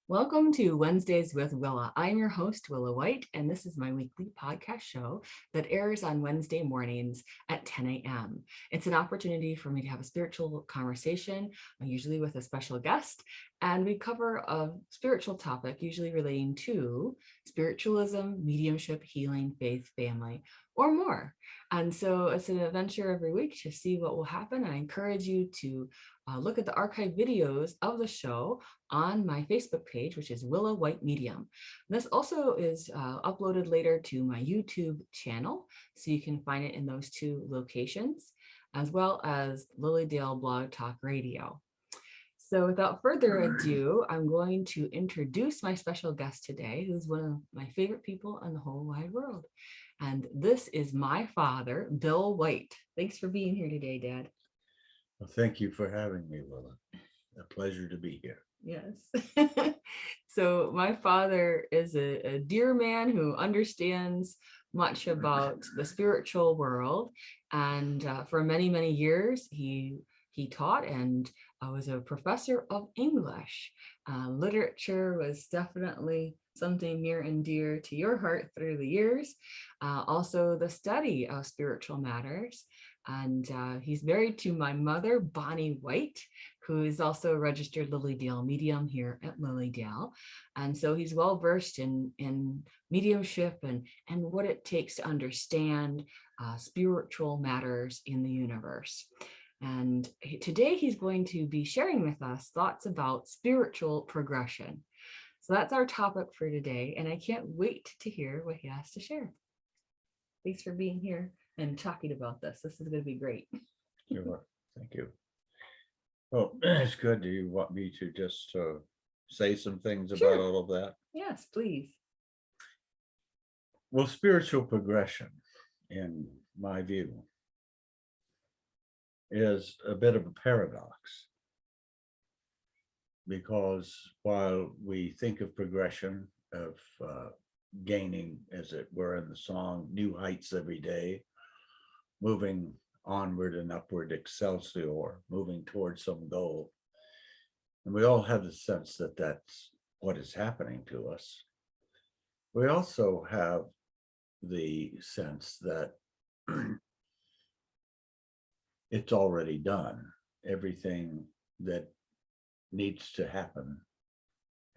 Welcome to Wednesdays with Willa. I'm your host, Willa White, and this is my weekly podcast show that airs on Wednesday mornings at 10 a.m. It's an opportunity for me to have a spiritual conversation, usually with a special guest, and we cover a spiritual topic, usually relating to spiritualism, mediumship, healing, faith, family, or more. And so it's an adventure every week to see what will happen. I encourage you to look at the archive videos of the show on my Facebook page, which is Willa White Medium. This also is uploaded later to my YouTube channel, so you can find it in those two locations, as well as Lilydale Blog Talk Radio. So without further ado, I'm going to introduce my special guest today, who's one of my favorite people in the whole wide world. And this is my father, Bill White. Thanks for being here today, Dad. Well, thank you for having me, Willa. A pleasure to be here. Yes. So my father is a dear man who understands much about the spiritual world. And for many, many years, he taught and was a professor of English. Literature was definitely something near and dear to your heart through the years. Also, the study of spiritual matters. And he's married to my mother, Bonnie White, who is also a registered Lilydale medium here at Lilydale. And so he's well versed in mediumship and what it takes to understand spiritual matters in the universe. And today he's going to be sharing with us thoughts about spiritual progression. So that's our topic for today. And I can't wait to hear what he has to share. Thanks for being here and talking about this. This is going to be great. Sure. Thank you. Well, it's good. Do you want me to just say some things Sure. about all of that? Yes, please. Well, spiritual progression, in my view, is a bit of a paradox. Because while we think of progression, of gaining, as it were in the song, new heights every day, moving onward and upward, excelsior, moving towards some goal. And we all have the sense that that's what is happening to us. We also have the sense that it's already done. Everything that needs to happen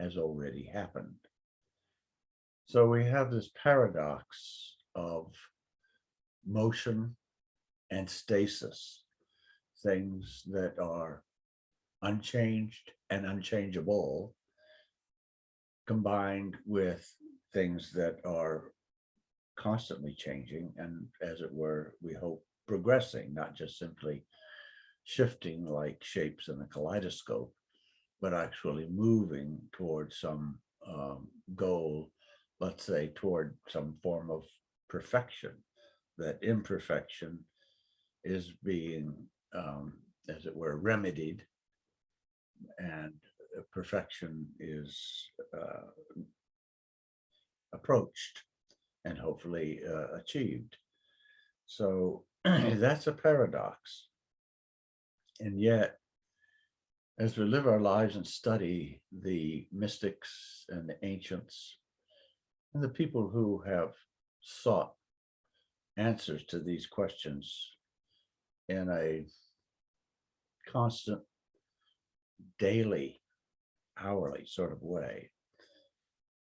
has already happened. So we have this paradox of motion and stasis, things that are unchanged and unchangeable, combined with things that are constantly changing and, as it were, we hope, progressing, not just simply shifting like shapes in a kaleidoscope, but actually moving towards some goal, let's say toward some form of perfection. That imperfection is being, as it were, remedied, and perfection is approached and hopefully achieved. So that's a paradox. And yet, as we live our lives and study the mystics and the ancients and the people who have sought answers to these questions in a constant, daily, hourly sort of way,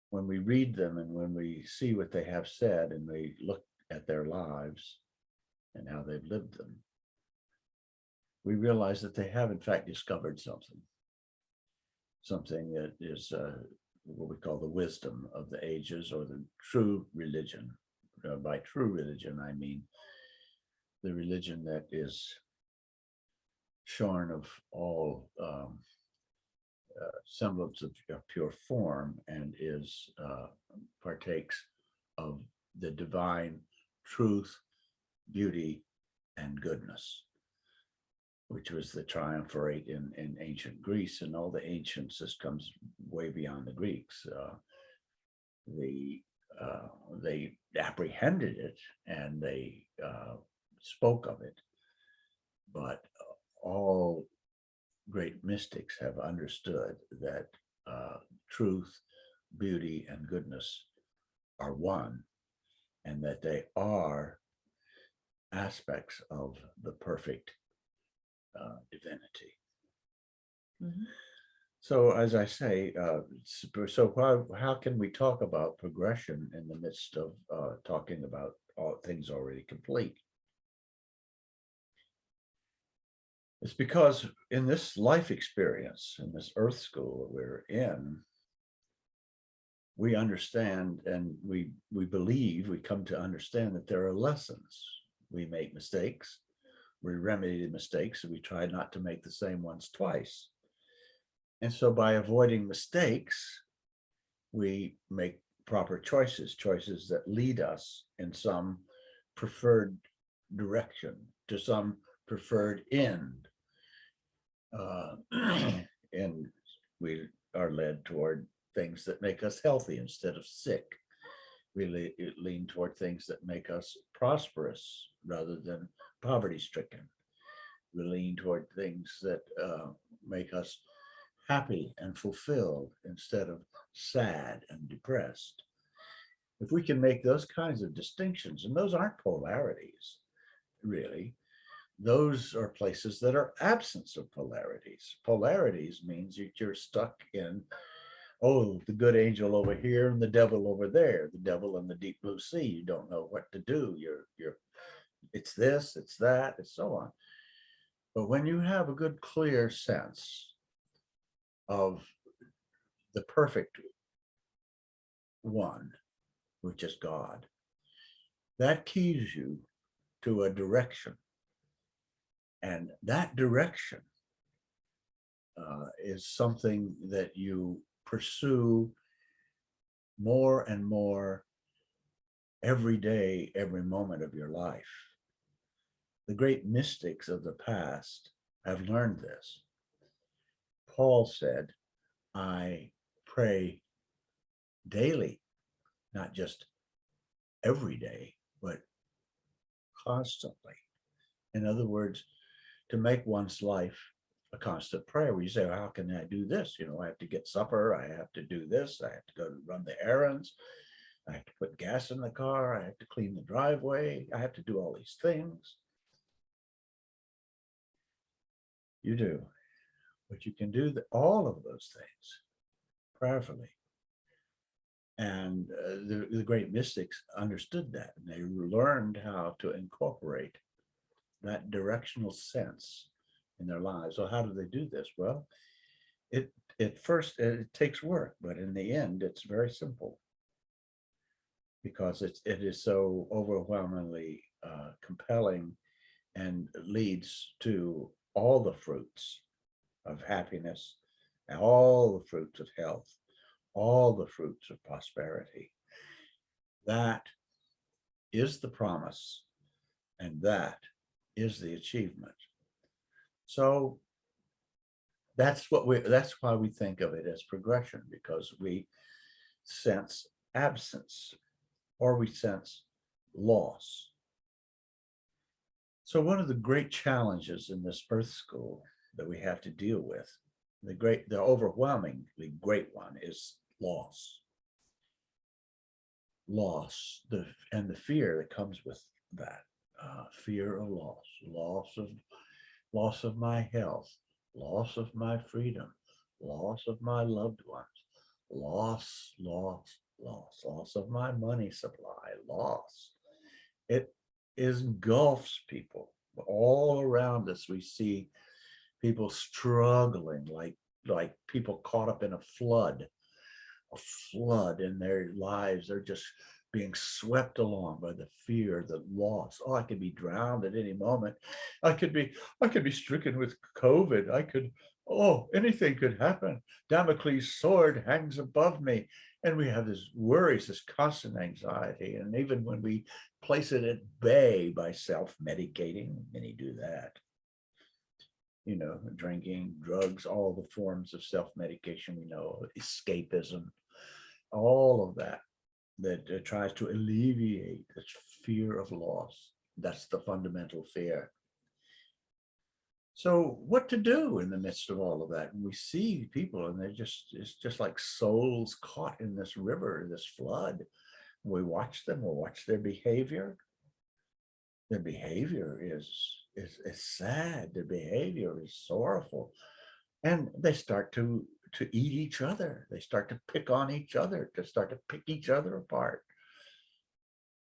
when we read them and when we see what they have said and we look at their lives and how they've lived them, we realize that they have in fact discovered something that is what we call the wisdom of the ages, or the true religion. By true religion, I mean the religion that is shorn of all semblance of pure form and is partakes of the divine truth, beauty, and goodness, which was the triumvirate in ancient Greece. And all the ancients, this comes way beyond the Greeks. They apprehended it and they spoke of it, but all great mystics have understood that truth, beauty, and goodness are one, and that they are aspects of the perfect divinity. Mhm. So, as I say, how can we talk about progression in the midst of talking about all things already complete? It's because in this life experience, in this earth school that we're in, we understand and we believe, we come to understand that there are lessons. We make mistakes, we remedy the mistakes, and we try not to make the same ones twice. And so by avoiding mistakes, we make proper choices, choices that lead us in some preferred direction, to some preferred end. And we are led toward things that make us healthy instead of sick. We lean toward things that make us prosperous rather than poverty stricken. We lean toward things that make us happy and fulfilled instead of sad and depressed. If we can make those kinds of distinctions, and those aren't polarities, really, those are places that are absence of polarities. Polarities means you're stuck in, oh, the good angel over here and the devil over there, the devil in the deep blue sea. You don't know what to do. It's this, it's that, and so on. But when you have a good, clear sense of the perfect one, which is God, that keys you to a direction. And that direction is something that you pursue more and more every day, every moment of your life. The great mystics of the past have learned this. Paul said, I pray daily, not just every day, but constantly. In other words, to make one's life a constant prayer, where you say, well, how can I do this? I have to get supper, I have to do this, I have to go run the errands, I have to put gas in the car, I have to clean the driveway, I have to do all these things. You do, but you can do all of those things prayerfully. And the great mystics understood that, and they learned how to incorporate that directional sense in their lives. So how do they do this? Well, at first it takes work, but in the end it's very simple, because it is so overwhelmingly compelling, and leads to all the fruits of happiness, and all the fruits of health, all the fruits of prosperity. That is the promise, and that is the achievement. So that's why we think of it as progression, because we sense absence, or we sense loss. So one of the great challenges in this earth school that we have to deal with, the overwhelmingly great one, is loss. And the fear that comes with that. Fear of loss of my health, loss of my freedom, loss of my loved ones, loss of my money supply, loss. It engulfs people all around us. We see people struggling like people caught up in a flood in their lives. They're just being swept along by the fear, the loss. Oh, I could be drowned at any moment. I could be stricken with COVID. Anything could happen. Damocles' sword hangs above me. And we have this worries, this constant anxiety. And even when we place it at bay by self-medicating, many do that. Drinking, drugs, all the forms of self-medication we know, escapism, all of that tries to alleviate this fear of loss. That's the fundamental fear. So what to do in the midst of all of that? And we see people and it's just like souls caught in this river, this flood. We watch them, we'll watch their behavior. Their behavior is sad. Their behavior is sorrowful. And they start to eat each other. They start to pick on each other, to start to pick each other apart.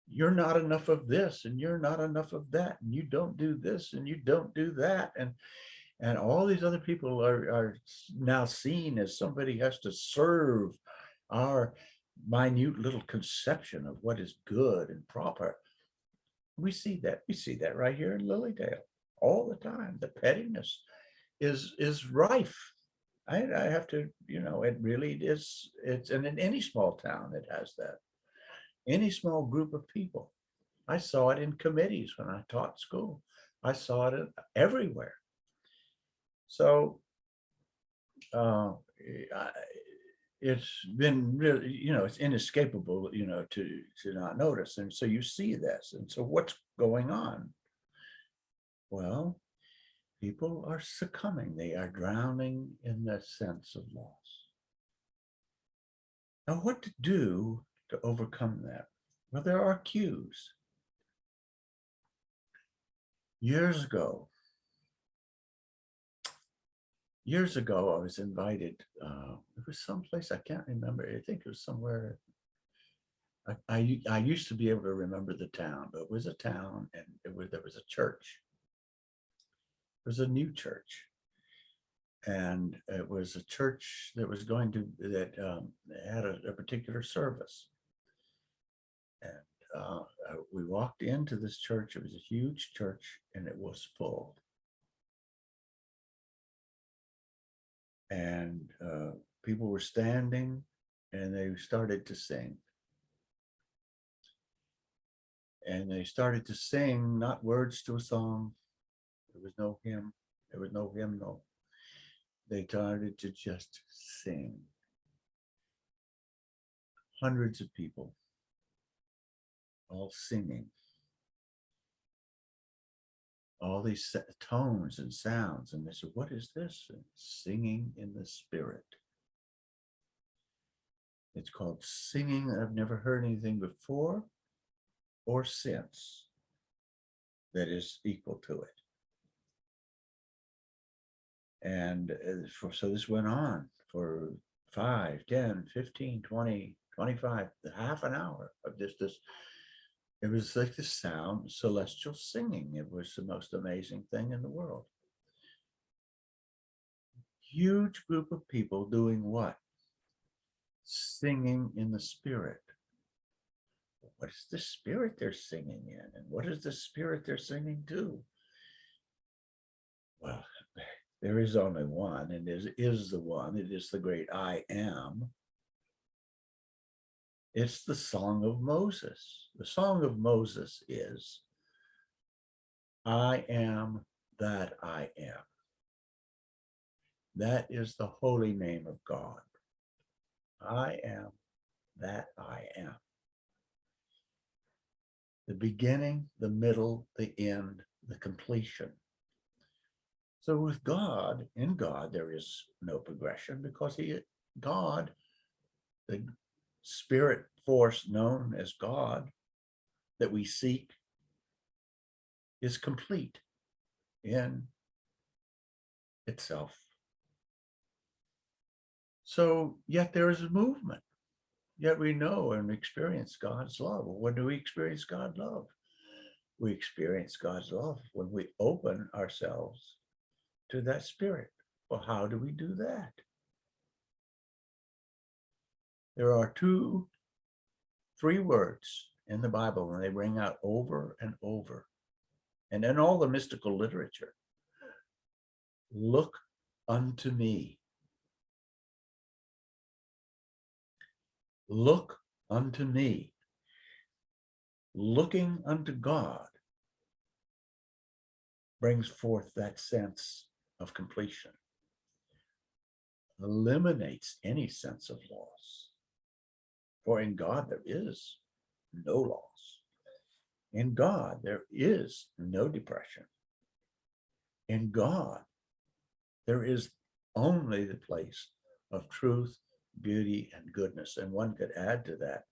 You're not enough of this, and you're not enough of that, and you don't do this, and you don't do that. And all these other people are now seen as somebody has to serve our minute little conception of what is good and proper. We see that right here in Lilydale all the time. The pettiness is rife. I have to, it really is. It's, and in any small town, it has that. Any small group of people. I saw it in committees when I taught school. I saw it everywhere. So it's been really, it's inescapable, to not notice. And so you see this. And so what's going on? Well, people are succumbing. They are drowning in the sense of loss. Now, what to do to overcome that? Well, there are cues. Years ago, I was invited. It was someplace I can't remember. I think it was somewhere. I used to be able to remember the town, but it was a town, and there was a church. It was a new church, and it was a church that was had a particular service. And we walked into this church. It was a huge church, and it was full. And people were standing, and they started to sing. And they started to sing, not words to a song. There was no hymn. There was no hymnal. They started to just sing. Hundreds of people, all singing. All these tones and sounds. And they said, what is this? And singing in the spirit. It's called singing. I've never heard anything before or since that is equal to it. And so this went on for 5, 10, 15, 20, 25, half an hour of this. It was like the sound, celestial singing. It was the most amazing thing in the world. Huge group of people doing what? Singing in the spirit. What is the spirit they're singing in? And what is the spirit they're singing to? Well, there is only one, and is the one. It is the great I am. It's the Song of Moses. The Song of Moses is, I am that I am. That is the holy name of God. I am that I am. The beginning, the middle, the end, the completion. So with God, in God, there is no progression, because God, the spirit force known as God that we seek, is complete in itself. So yet there is a movement. Yet we know and experience God's love. When do we experience God's love? We experience God's love when we open ourselves to that spirit. Well, how do we do that? There are 2, 3 words in the Bible, and they ring out over and over. And in all the mystical literature, look unto me. Look unto me. Looking unto God brings forth that sense of completion, eliminates any sense of loss. For in God there is no loss. In God there is no depression. In God, there is only the place of truth, beauty, and goodness. And one could add to that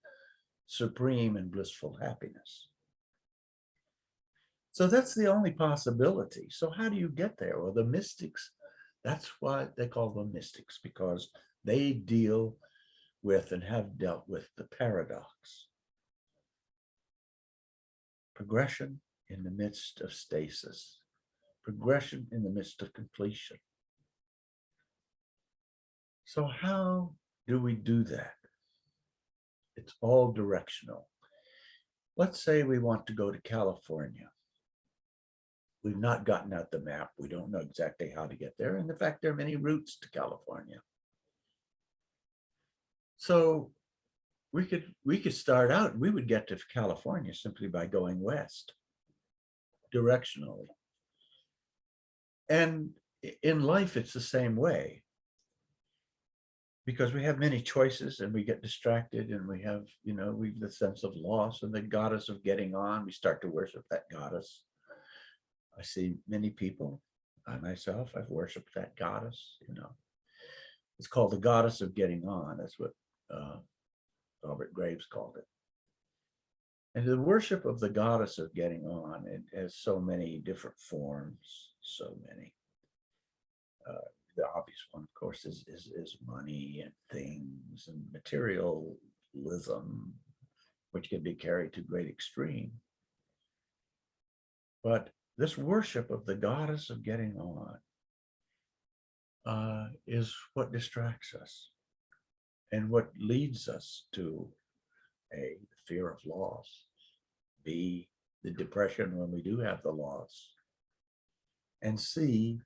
supreme and blissful happiness. So that's the only possibility. So how do you get there? Well, the mystics, that's why they call them mystics, because they deal with and have dealt with the paradox. Progression in the midst of stasis, progression in the midst of completion. So how do we do that? It's all directional. Let's say we want to go to California. We've not gotten out the map. We don't know exactly how to get there. And in fact, there are many routes to California. So we could start out, we would get to California simply by going west, directionally. And in life, it's the same way, because we have many choices and we get distracted, and we have, we've the sense of loss and the goddess of getting on. We start to worship that goddess. I see many people, I myself, I've worshiped that goddess, It's called the goddess of getting on. That's what Robert Graves called it. And the worship of the goddess of getting on, it has so many different forms, so many. The obvious one, of course, is money and things and materialism, which can be carried to great extreme. But this worship of the goddess of getting on is what distracts us and what leads us to A, the fear of loss, B, the depression when we do have the loss, and C,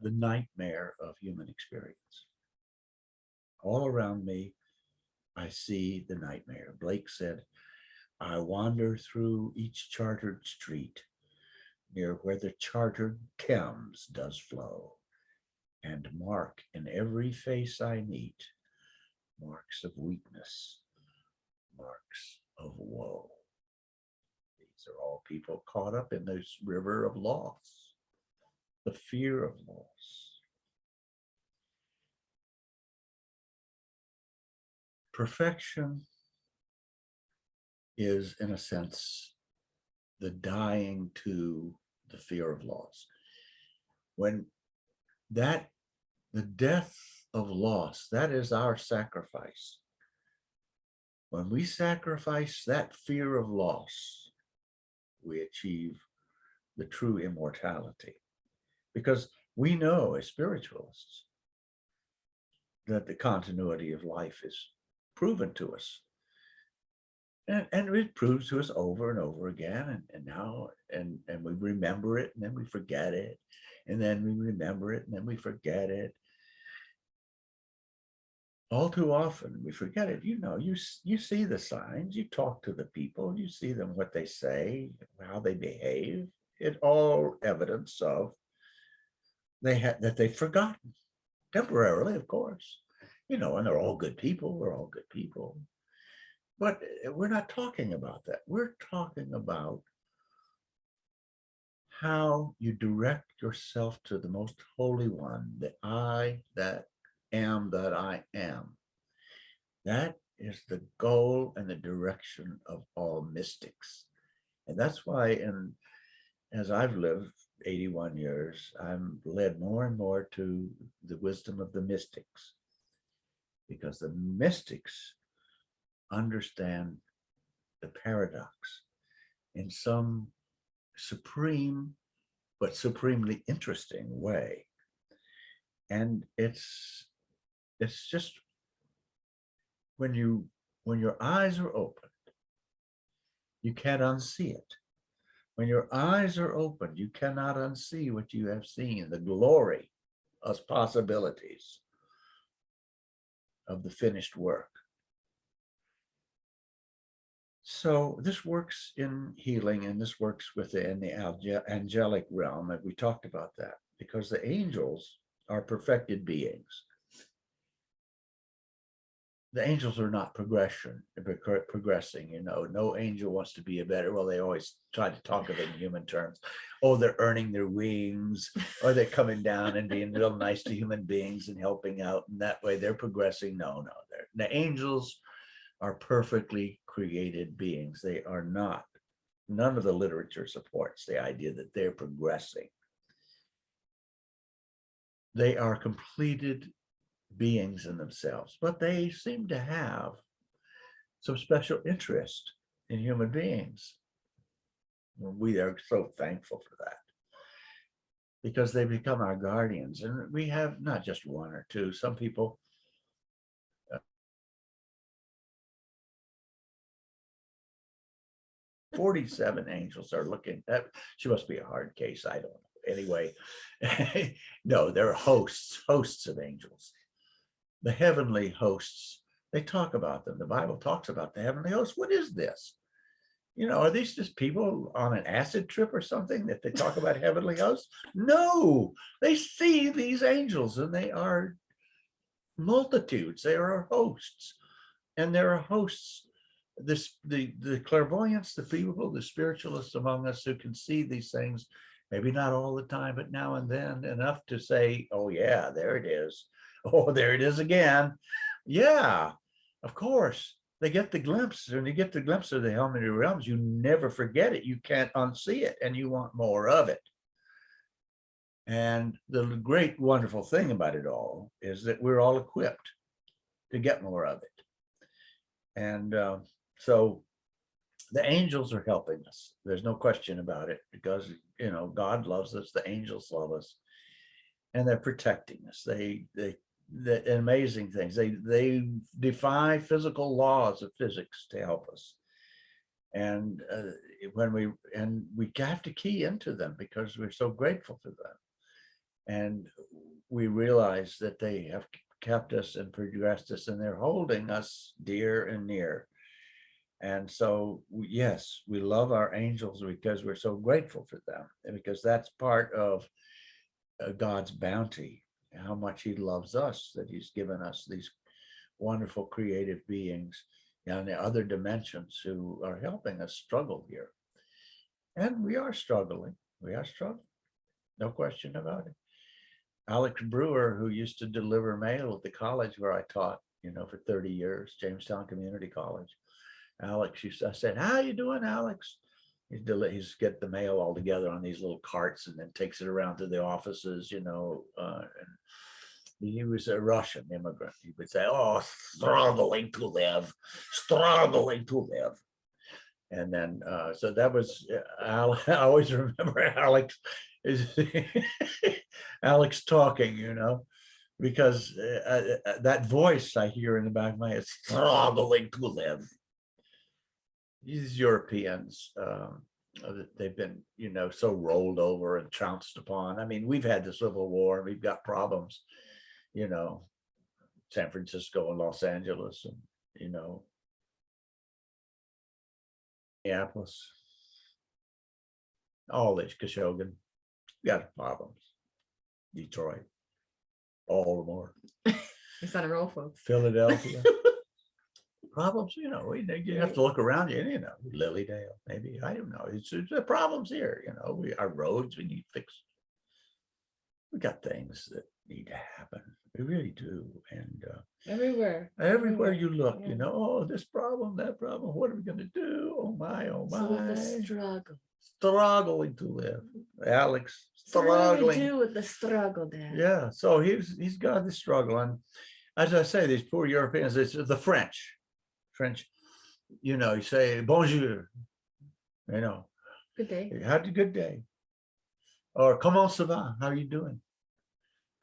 the nightmare of human experience. All around me, I see the nightmare. Blake said, I wander through each chartered street, near where the chartered Thames does flow, and mark in every face I meet marks of weakness, marks of woe. These are all people caught up in this river of loss, the fear of loss. Perfection is, in a sense, the dying to the fear of loss. When the death of loss, that is our sacrifice. When we sacrifice that fear of loss, we achieve the true immortality. Because we know as spiritualists that the continuity of life is proven to us. And it proves to us over and over again. And now, and we remember it, and then we forget it. And then we remember it, and then we forget it. All too often we forget it. You see the signs, you talk to the people, you see them, what they say, how they behave. It's all evidence of that they've forgotten, temporarily, of course. And they're all good people. We're all good people. But we're not talking about that. We're talking about how you direct yourself to the most holy one, the I that am that I am. That is the goal and the direction of all mystics. And that's why, as I've lived 81 years, I'm led more and more to the wisdom of the mystics, because the mystics understand the paradox in some supreme but supremely interesting way. And it's just when your eyes are open, you can't unsee it. When your eyes are open, you cannot unsee what you have seen, the glory of possibilities of the finished work. So this works in healing, and this works within the angelic realm, and we talked about that, because the angels are perfected beings. the angels are not progressing, you know. No angel wants to be a better. Well, they always try to talk of it in human terms. Oh, they're earning their wings, or they're coming down and being real nice to human beings and helping out. And that way they're progressing. No, the angels are perfectly created beings. They are not. None of the literature supports the idea that they're progressing. They are completed beings in themselves, but they seem to have some special interest in human beings. We are so thankful for that, because they become our guardians. And we have not just one or two, some people 47 angels are looking at. She must be a hard case, I don't know. Anyway, no, there are hosts of angels. The heavenly hosts, they talk about them. The Bible talks about the heavenly hosts. What is this? You know, are these just people on an acid trip or something that they talk about heavenly hosts? No, they see these angels, and they are multitudes. They are hosts, and there are hosts. The clairvoyants, the people, the spiritualists among us who can see these things, maybe not all the time, but now and then, enough to say, oh yeah, there it is. Oh, there it is again. Yeah, of course. They get the glimpse, and you get the glimpse of the heavenly realms. You never forget it. You can't unsee it, and you want more of it. And the great, wonderful thing about it all is that we're all equipped to get more of it. And so the angels are helping us. There's no question about it, because, you know, God loves us. The angels love us, and they're protecting us. The amazing things. They defy physical laws of physics to help us. And when we have to key into them, because we're so grateful for them. And we realize that they have kept us and progressed us, and they're holding us dear and near. And so, yes, we love our angels because we're so grateful for them, and because that's part of God's bounty, how much he loves us, that he's given us these wonderful creative beings in the other dimensions who are helping us struggle here. And we are struggling. No question about it. Alex Brewer, who used to deliver mail at the college where I taught, you know, for 30 years, Jamestown Community College. Alex, I said, how you doing, Alex? He's get the mail all together on these little carts and then takes it around to the offices, you know. And he was a Russian immigrant. He would say, oh, struggling to live. And then, so that was, I always remember Alex Alex talking, you know, because that voice I hear in the back of my head, struggling to live. These Europeans, they've been, you know, so rolled over and trounced upon. I mean, we've had the Civil War, we've got problems, you know, San Francisco and Los Angeles, and, you know, Minneapolis, all this, Koshogan, got problems. Detroit, Baltimore, It's on a roll, folks. Philadelphia. Problems, you know, you have to look around you, you know, Lilydale, maybe, I don't know. It's the problems here, you know, our roads, we need fixed. We got things that need to happen. We really do. And everywhere you look, yeah. You know, oh, this problem, that problem, what are we going to do? Oh my. So the struggling to live. Alex, struggling. So what do we do with the struggle, Dad? Yeah, so he's got the struggle. And as I say, these poor Europeans, it's the French, you know, you say bonjour, you know, good day. Had a good day. Or comment ça va? How are you doing?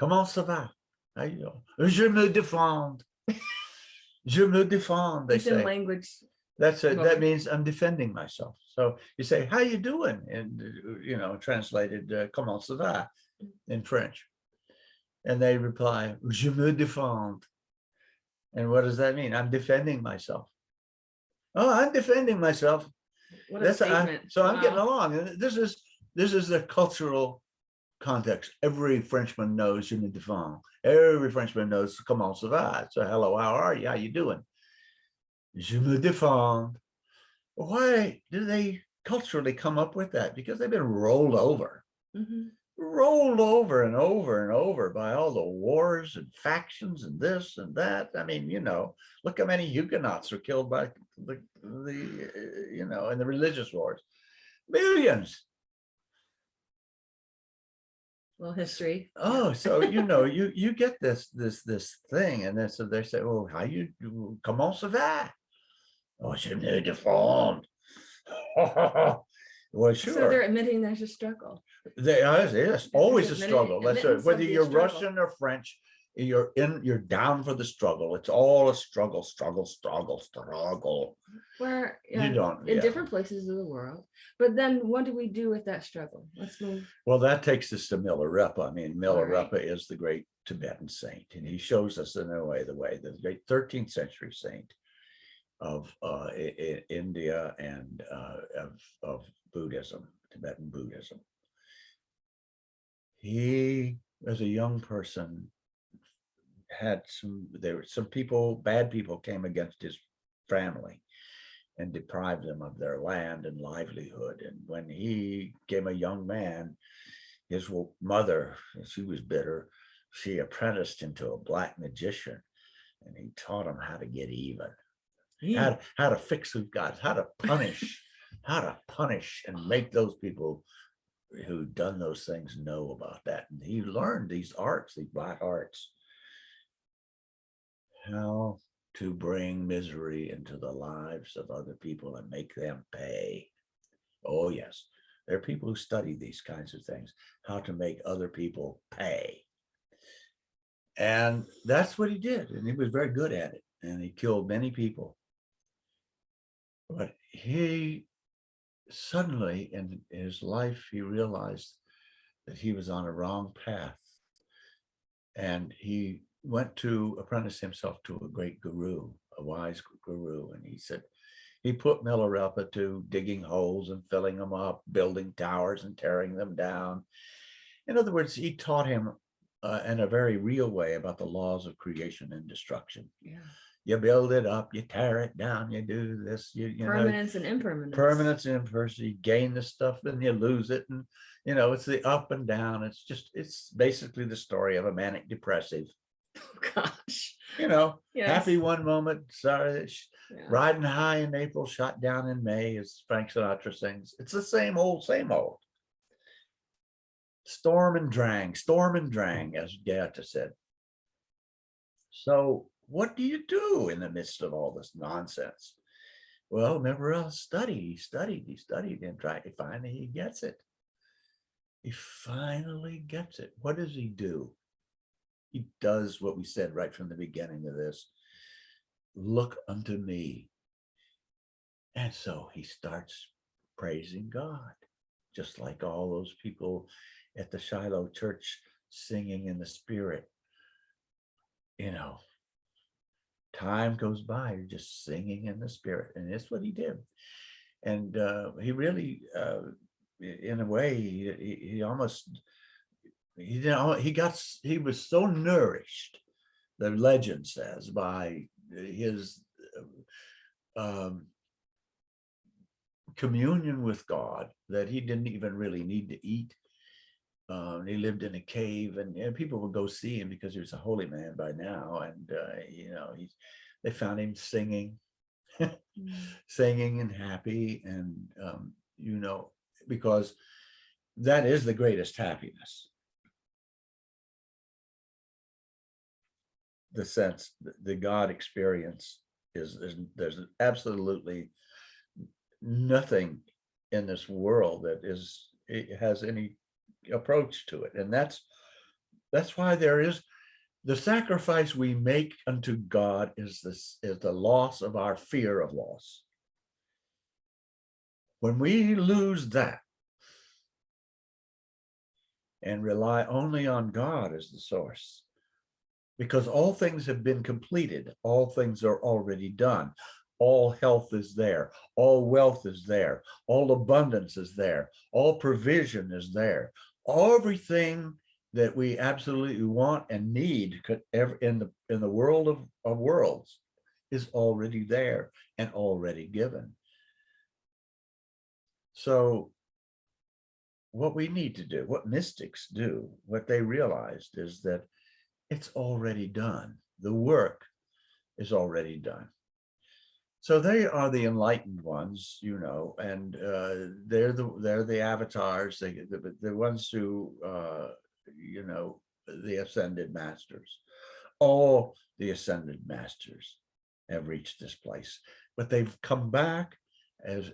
Comment ça va? How you doing? Je me défends. Je me défends. They say. Language. That's it. That means I'm defending myself. So you say, how you doing? And, you know, translated, comment ça va in French. And they reply, je me défends. And what does that mean? I'm defending myself. Oh, I'm defending myself. What a statement. So I'm getting along. And this is the cultural context, every Frenchman knows je me défends. Every Frenchman knows comment ça va. So hello, how are you? How you doing? Je me défends. Why do they culturally come up with that? Because they've been rolled over. Mm-hmm. Rolled over and over and over by all the wars and factions and this and that. I mean, you know, look how many Huguenots were killed by the you know, in the religious wars. Millions. Well, history. Oh, so you know, you get this thing, and then so they say, "Oh, how you comment ça va?" Oh, je me défends. Well, So sure. they're admitting there's a struggle. Yes, always a struggle. Let's say, admittance whether of the you're struggle. Russian or French, you're down for the struggle. It's all a struggle. Where You don't, in yeah. different places of the world. But then what do we do with that struggle? Let's move. Well, that takes us to Milarepa. I mean, Milarepa right. is the great Tibetan saint, and he shows us in a way the great 13th century saint of India and of Buddhism, Tibetan Buddhism. He, as a young person, had some people, bad people came against his family and deprived them of their land and livelihood. And when he became a young man, his mother, she was bitter, she apprenticed him to a black magician, and he taught him how to get even, how to fix who got, how to punish and make those people who'd done those things know about that. And he learned these arts, these black arts, how to bring misery into the lives of other people and make them pay. Oh yes, there are people who study these kinds of things, how to make other people pay. And that's what he did, and he was very good at it, and he killed many people. But he suddenly in his life, he realized that he was on a wrong path, and he went to apprentice himself to a great guru, a wise guru. And he said, he put Milarepa to digging holes and filling them up, building towers and tearing them down. In other words, he taught him in a very real way about the laws of creation and destruction. Yeah. You build it up, you tear it down, you do this, you permanence know, and impermanence. Permanence and impermanence. You gain the stuff, then you lose it. And, you know, it's the up and down. It's basically the story of a manic depressive. Oh, gosh. You know, yes. Happy one moment, sorry, Yeah. riding high in April, shot down in May, as Frank Sinatra sings. It's the same old, same old. Storm and drang, as Goethe said. So what do you do in the midst of all this nonsense? Well, remember, he studied and tried to finally he gets it. He finally gets it. What does he do? He does what we said right from the beginning of this. Look unto me. And so he starts praising God, just like all those people at the Shiloh church singing in the spirit. You know, time goes by, you're just singing in the spirit. And that's what he did. And he really, in a way, he was so nourished, the legend says, by his communion with God, that he didn't even really need to eat. He lived in a cave, and people would go see him because he was a holy man by now. And you know, they found him singing, singing and happy, and you know, because that is the greatest happiness. The sense, the God experience is there's absolutely nothing in this world that has any approach to it. And that's why there is the sacrifice we make unto God is the loss of our fear of loss. When we lose that and rely only on God as the source, because all things have been completed, all things are already done, all health is there, all wealth is there, all abundance is there, all provision is there, everything that we absolutely want and need could ever in the world of worlds is already there and already given. So what we need to do, what mystics do, what they realized is that it's already done. The work is already done. So they are the enlightened ones, you know, and they're the avatars, the ones who, you know, the ascended masters. All the ascended masters have reached this place, but they've come back as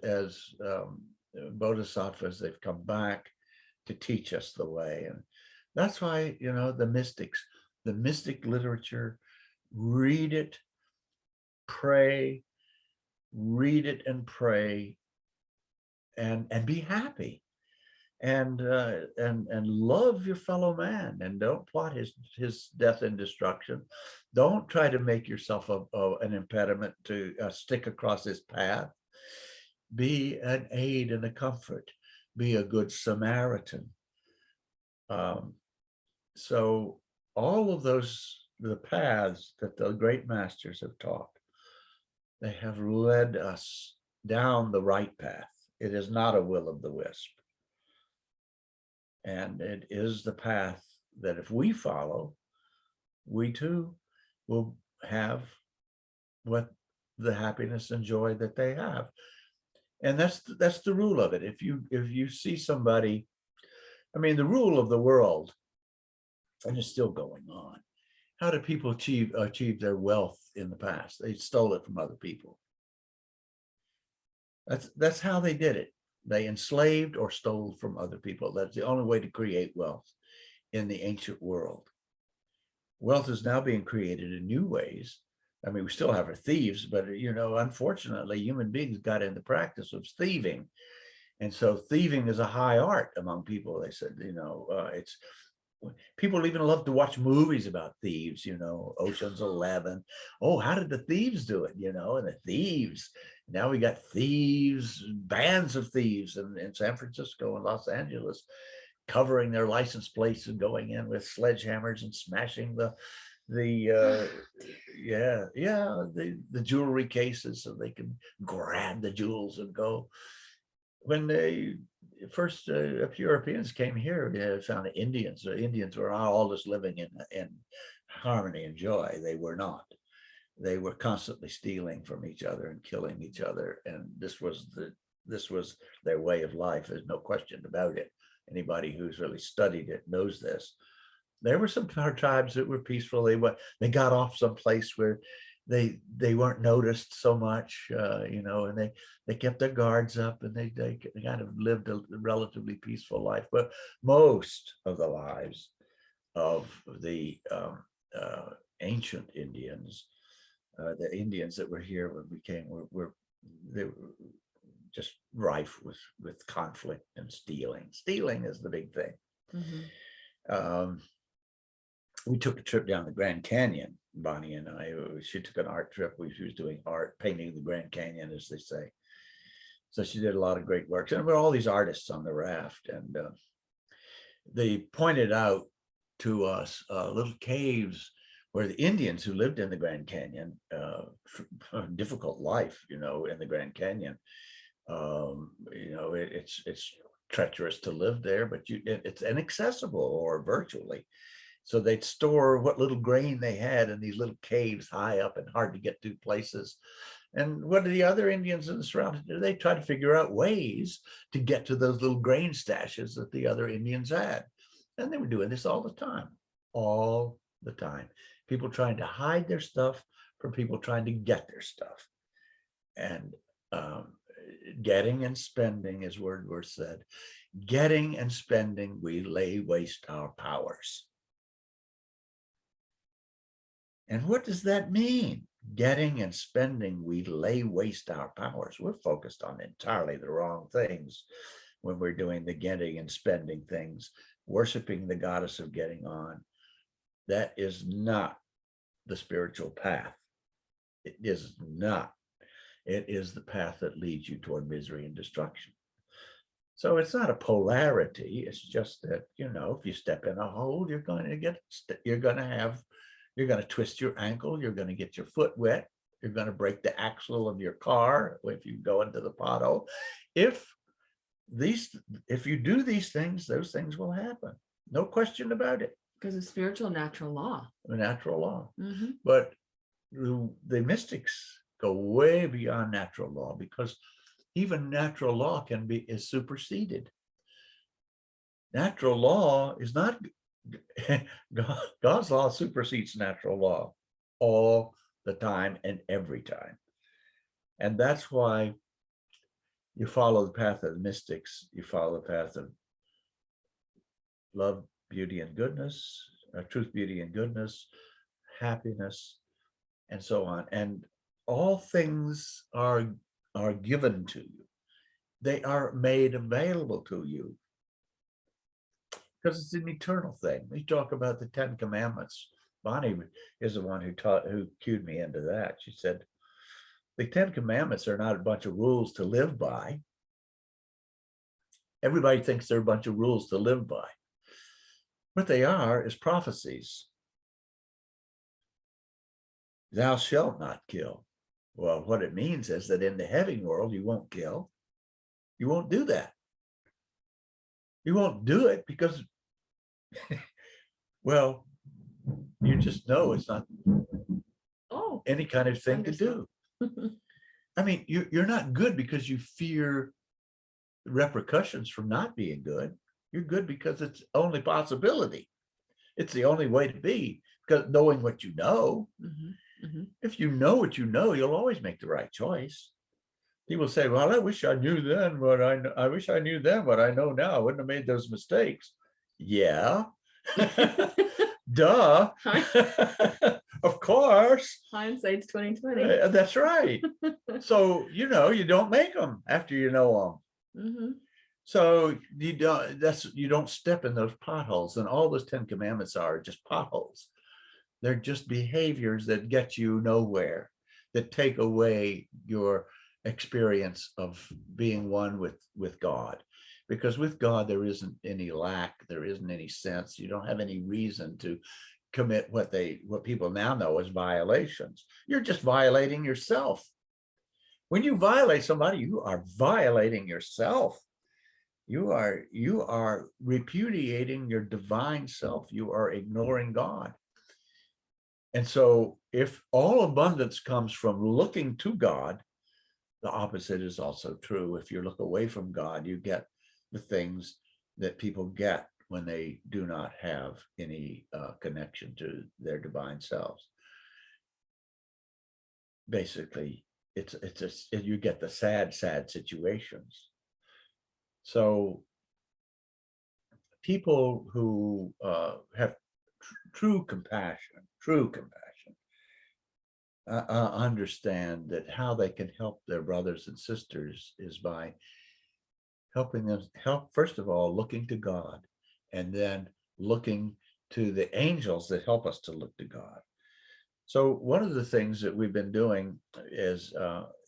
bodhisattvas. They've come back to teach us the way, and that's why, you know, the mystics, the mystic literature, read it, pray, read it and pray, and be happy, and love your fellow man, and don't plot his death and destruction. Don't try to make yourself an impediment to stick across his path. Be an aid and a comfort. Be a good Samaritan. So all of those, the paths that the great masters have taught, they have led us down the right path. It is not a will o' the wisp. And it is the path that if we follow, we too will have what the happiness and joy that they have. And that's the rule of it. If you see somebody, I mean, the rule of the world, and it's still going on. How did people achieve their wealth in the past? They stole it from other people. That's how they did it. They enslaved or stole from other people. That's the only way to create wealth in the ancient world. Wealth is now being created in new ways. I mean, we still have our thieves, but, you know, unfortunately, human beings got in the practice of thieving. And so thieving is a high art among people. They said, you know, it's, people even love to watch movies about thieves, you know, Ocean's 11. Oh, how did the thieves do it? You know, and the thieves, now we got thieves, bands of thieves in San Francisco and Los Angeles, covering their license plates and going in with sledgehammers and smashing the jewelry cases so they can grab the jewels and go. When they first Europeans came here, they found the Indians. The Indians were all just living in harmony and joy. They were not. They were constantly stealing from each other and killing each other, and this was their way of life. There's no question about it. Anybody who's really studied it knows this. There were some tribes that were peaceful. They got off someplace where they weren't noticed so much, you know, and they kept their guards up, and they kind of lived a relatively peaceful life. But most of the lives of the ancient Indians, the Indians that were here when we came, they were just rife with conflict and stealing. Stealing is the big thing. Mm-hmm. We took a trip down the Grand Canyon, Bonnie and I. She took an art trip. She was doing art, painting the Grand Canyon, as they say. So she did a lot of great work. And there were all these artists on the raft, and they pointed out to us little caves where the Indians who lived in the Grand Canyon, difficult life, you know, in the Grand Canyon. You know, it's treacherous to live there, but it's inaccessible, or virtually. So they'd store what little grain they had in these little caves high up and hard to get to places. And what did the other Indians in the surroundings do? They tried to figure out ways to get to those little grain stashes that the other Indians had. And they were doing this all the time. People trying to hide their stuff from people trying to get their stuff. And getting and spending, as Wordsworth said, getting and spending, we lay waste our powers. And what does that mean? Getting and spending, we lay waste our powers. We're focused on entirely the wrong things when we're doing the getting and spending things, worshiping the goddess of getting on. That is not the spiritual path. It is not. It is the path that leads you toward misery and destruction. So it's not a polarity. It's just that, if you step in a hole, you're going to twist your ankle. You're going to get your foot wet. You're going to break the axle of your car if you go into the pothole. If you do these things, those things will happen. No question about it. Because it's spiritual natural law. A natural law. Mm-hmm. But the mystics go way beyond natural law, because even natural law is superseded. Natural law is not, God's law supersedes natural law all the time and every time. And that's why you follow the path of the mystics. You follow the path of love, beauty, and goodness, truth, beauty, and goodness, happiness, and so on. And all things are given to you. They are made available to you, because it's an eternal thing. We talk about the 10 Commandments. Bonnie is the one who cued me into that. She said, the 10 Commandments are not a bunch of rules to live by. Everybody thinks they're a bunch of rules to live by. What they are is prophecies. Thou shalt not kill. Well, what it means is that in the heaven world, you won't kill. You won't do that. You won't do it because, well, you just know it's not any kind of thing to do. I mean, you're not good because you fear repercussions from not being good. You're good because it's only possibility. It's the only way to be, because knowing what you know. Mm-hmm. Mm-hmm. If you know what you know, you'll always make the right choice. People say, well, I wish I knew then what I wish I knew then what I know now. I wouldn't have made those mistakes. Yeah. Duh. Of course. Hindsight's 2020. That's right. So, you don't make them after you know them. Mm-hmm. So you don't step in those potholes. And all those 10 Commandments are just potholes. They're just behaviors that get you nowhere, that take away your experience of being one with God. Because with God, there isn't any lack, there isn't any sense. You don't have any reason to commit what people now know as violations. You're just violating yourself. When you violate somebody, you are violating yourself. You are repudiating your divine self. You are ignoring God. And so if all abundance comes from looking to God, the opposite is also true. If you look away from God, you get the things that people get when they do not have any connection to their divine selves. Basically, you get the sad situations. So people who have true compassion, understand that how they can help their brothers and sisters is by helping them first of all, looking to God, and then looking to the angels that help us to look to God. So one of the things that we've been doing is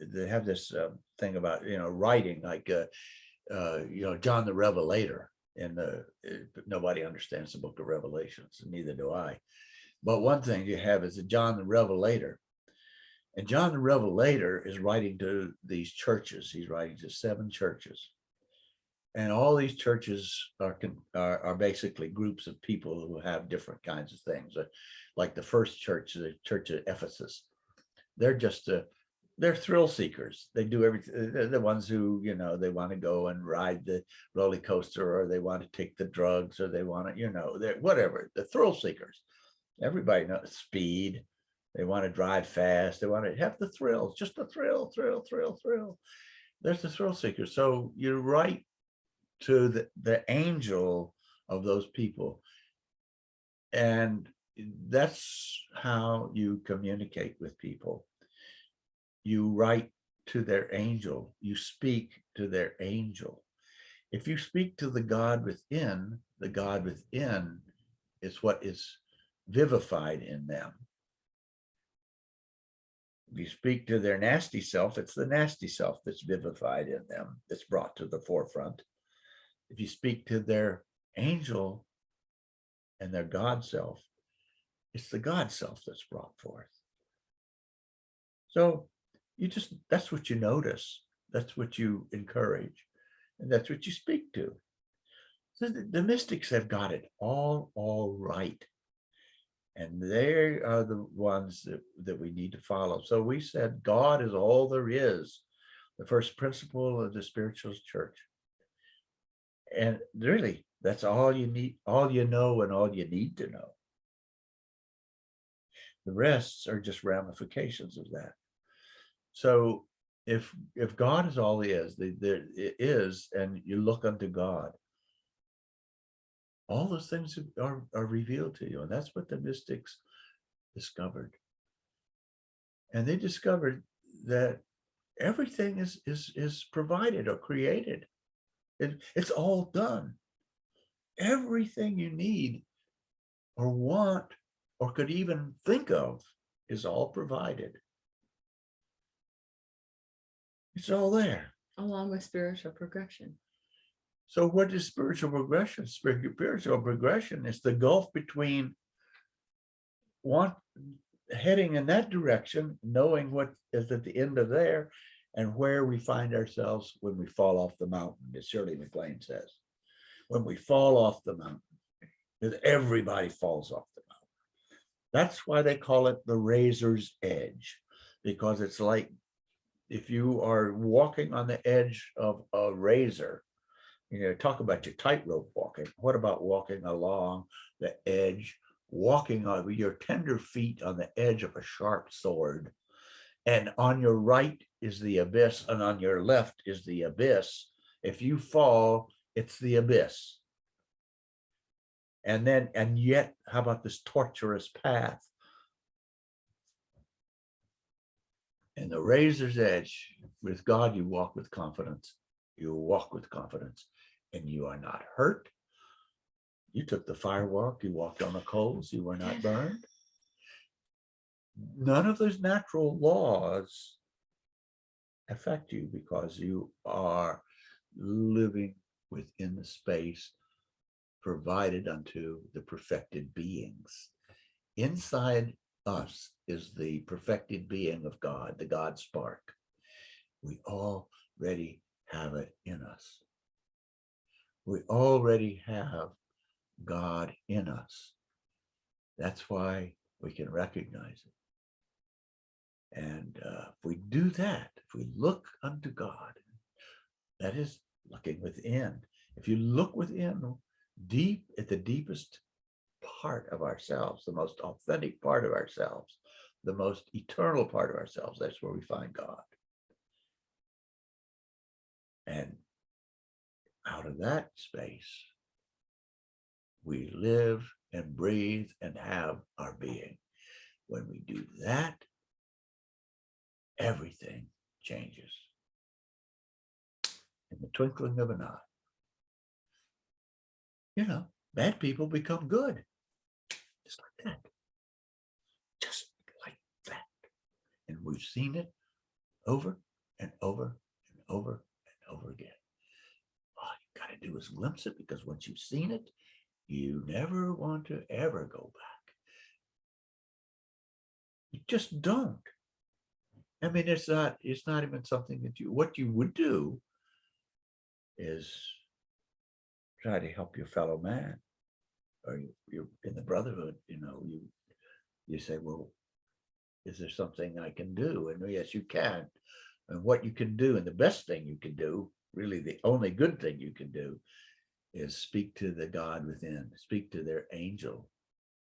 they have this thing about, writing, like, John the Revelator, and nobody understands the book of Revelations, and neither do I. But one thing you have is a John the Revelator. And John the Revelator is writing to these churches. He's writing to 7 churches. And all these churches are basically groups of people who have different kinds of things. Like the first church, the church of Ephesus, they're just they're thrill seekers. They do everything. They're the ones who, they want to go and ride the roller coaster, or they want to take the drugs, or they want to, they're whatever. The thrill seekers. Everybody knows speed. They want to drive fast. They want to have the thrills, just the thrill. There's the thrill seekers. So you write to the angel of those people. And that's how you communicate with people. You write to their angel. You speak to their angel. If you speak to the God within is what is vivified in them. If you speak to their nasty self, it's the nasty self that's vivified in them, that's brought to the forefront. If you speak to their angel and their God self, it's the God self that's brought forth. So that's what you notice. That's what you encourage. And that's what you speak to. So the mystics have got it all right. And they are the ones that we need to follow. So we said God is all there is, the first principle of the spiritual church. And really, that's all you need, all you know, and all you need to know. The rest are just ramifications of that. So if God is all there is, and you look unto God, all those things are revealed to you. And that's what the mystics discovered. And they discovered that everything is provided or created. It's all done. Everything you need or want or could even think of is all provided. It's all there. Along with spiritual progression. So what is spiritual progression? Spiritual progression is the gulf between heading in that direction, knowing what is at the end of there, and where we find ourselves when we fall off the mountain, as Shirley MacLaine says. When we fall off the mountain, because everybody falls off the mountain. That's why they call it the razor's edge, because it's like if you are walking on the edge of a razor, talk about your tightrope walking. What about walking along the edge, walking on your tender feet on the edge of a sharp sword? And on your right is the abyss, and on your left is the abyss. If you fall, it's the abyss. And yet, how about this tortuous path? And the razor's edge, with God, you walk with confidence. You walk with confidence, and you are not hurt. You took the fire walk, you walked on the coals, you were not burned. None of those natural laws affect you because you are living within the space provided unto the perfected beings. Inside us is the perfected being of God, the God spark. We already have it in us. We already have God in us. That's why we can recognize it. And if we do that, if we look unto God, that is looking within. If you look within, deep at the deepest part of ourselves, the most authentic part of ourselves, the most eternal part of ourselves, that's where we find God. And out of that space, we live and breathe and have our being. When we do that, everything changes in the twinkling of an eye. Bad people become good. Just like that. Just like that. And we've seen it over and over and over and over again. All you got to do is glimpse it, because once you've seen it, you never want to ever go back. You just don't. I mean, it's not even something that what you would do is try to help your fellow man, or you're in the brotherhood, you say, well, is there something I can do? And yes, you can. And what you can do, and the best thing you can do, really the only good thing you can do, is speak to the God within, speak to their angel,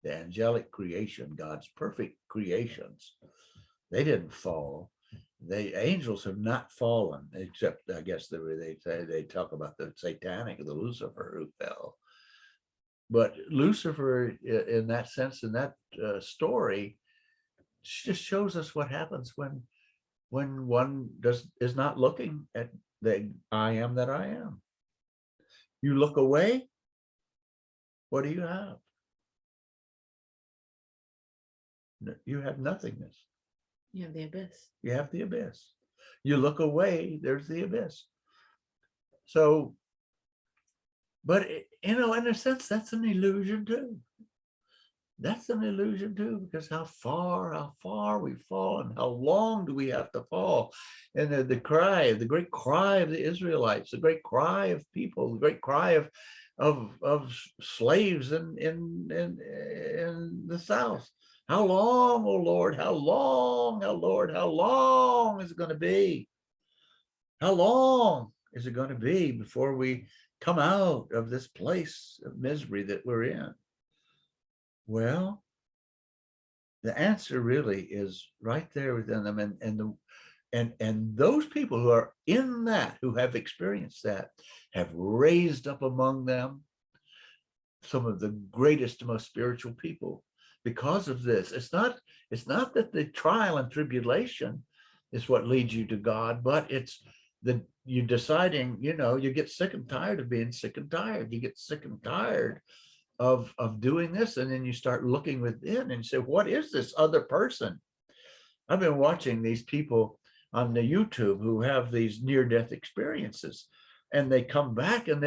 the angelic creation, God's perfect creations. They didn't fall. Angels have not fallen, except I guess they talk about the satanic, the Lucifer who fell. But Lucifer, in that sense, in that story, just shows us what happens when one is not looking at the I am that I am. You look away, what do you have? You have nothingness. You have the abyss. You have the abyss. You look away, there's the abyss. So But, you know, in a sense, that's an illusion too. That's an illusion too, because how far we've fallen, how long do we have to fall? And the cry, the great cry of the Israelites, the great cry of people, the great cry of slaves in the South. How long, oh Lord, how long, oh Lord, how long is it going to be? How long is it going to be before we come out of this place of misery that we're in? Well, the answer really is right there within them, and those people who are in that, who have experienced that, have raised up among them some of the greatest, most spiritual people because of this. It's not that the trial and tribulation is what leads you to God, but it's you're deciding, you know, you get sick and tired of being sick and tired. You get sick and tired of doing this, and then you start looking within and say, what is this other person? I've been watching these people on the YouTube who have these near-death experiences, and they come back and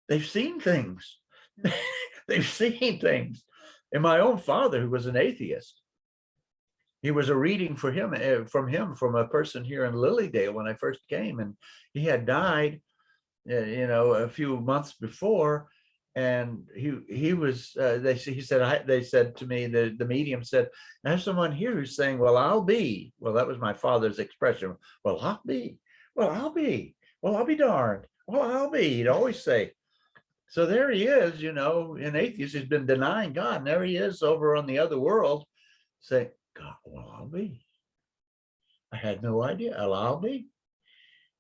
they've seen things. They've seen things. And my own father, who was an atheist, he was a reading for him from a person here in Lilydale when I first came, and he had died, you know, a few months before. And he was he said, they said to me, the medium said, I have someone here who's saying, well, I'll be, well, that was my father's expression, well, I'll be, well, I'll be, well, I'll be darned, well, I'll be, he'd always say. So there he is, you know, an atheist who's been denying God, and there he is over on the other world saying, God, well, I'll be. I had no idea. Well, I'll be.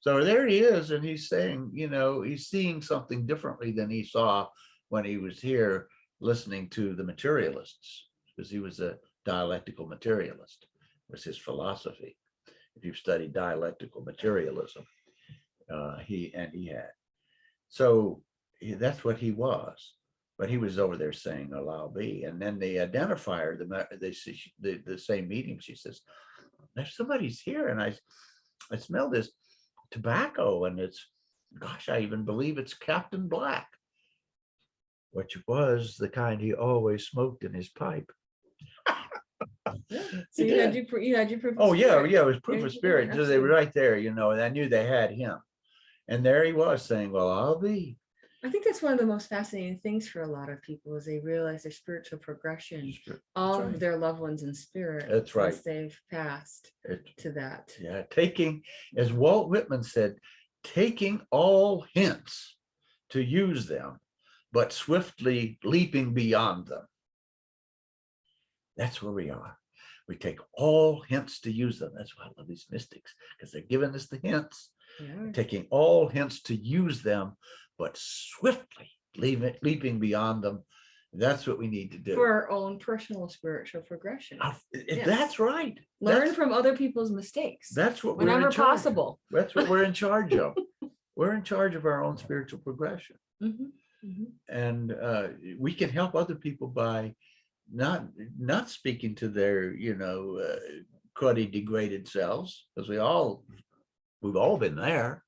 So there he is, and he's saying, you know, he's seeing something differently than he saw when he was here listening to the materialists, because he was a dialectical materialist, was his philosophy. If you've studied dialectical materialism, he had. So that's what he was. But he was over there saying, oh, I'll be. And then the identifier, the same medium, she says, there's somebody's here, and I smell this tobacco, and it's, gosh, I even believe it's Captain Black, which was the kind he always smoked in his pipe. So you had your proof. Oh yeah, it was proof of spirit. So they were right there, you know, and I knew they had him. And there he was saying, well, I'll be. I think that's one of the most fascinating things for a lot of people, is they realize their spiritual progression of their loved ones in spirit. That's right. Once they've passed to that. Yeah, taking, as Walt Whitman said, taking all hints to use them, but swiftly leaping beyond them. That's where we are. We take all hints to use them. That's why I love these mystics, because they're giving us the hints, taking all hints to use them, but swiftly leaping beyond them. That's what we need to do for our own personal spiritual progression. Yes. That's right. Learn from other people's mistakes. That's what whenever we're in charge possible. Of. That's what we're in charge of. We're in charge of our own spiritual progression. And we can help other people by not speaking to their, you know, cruddy, degraded selves, because we've all been there.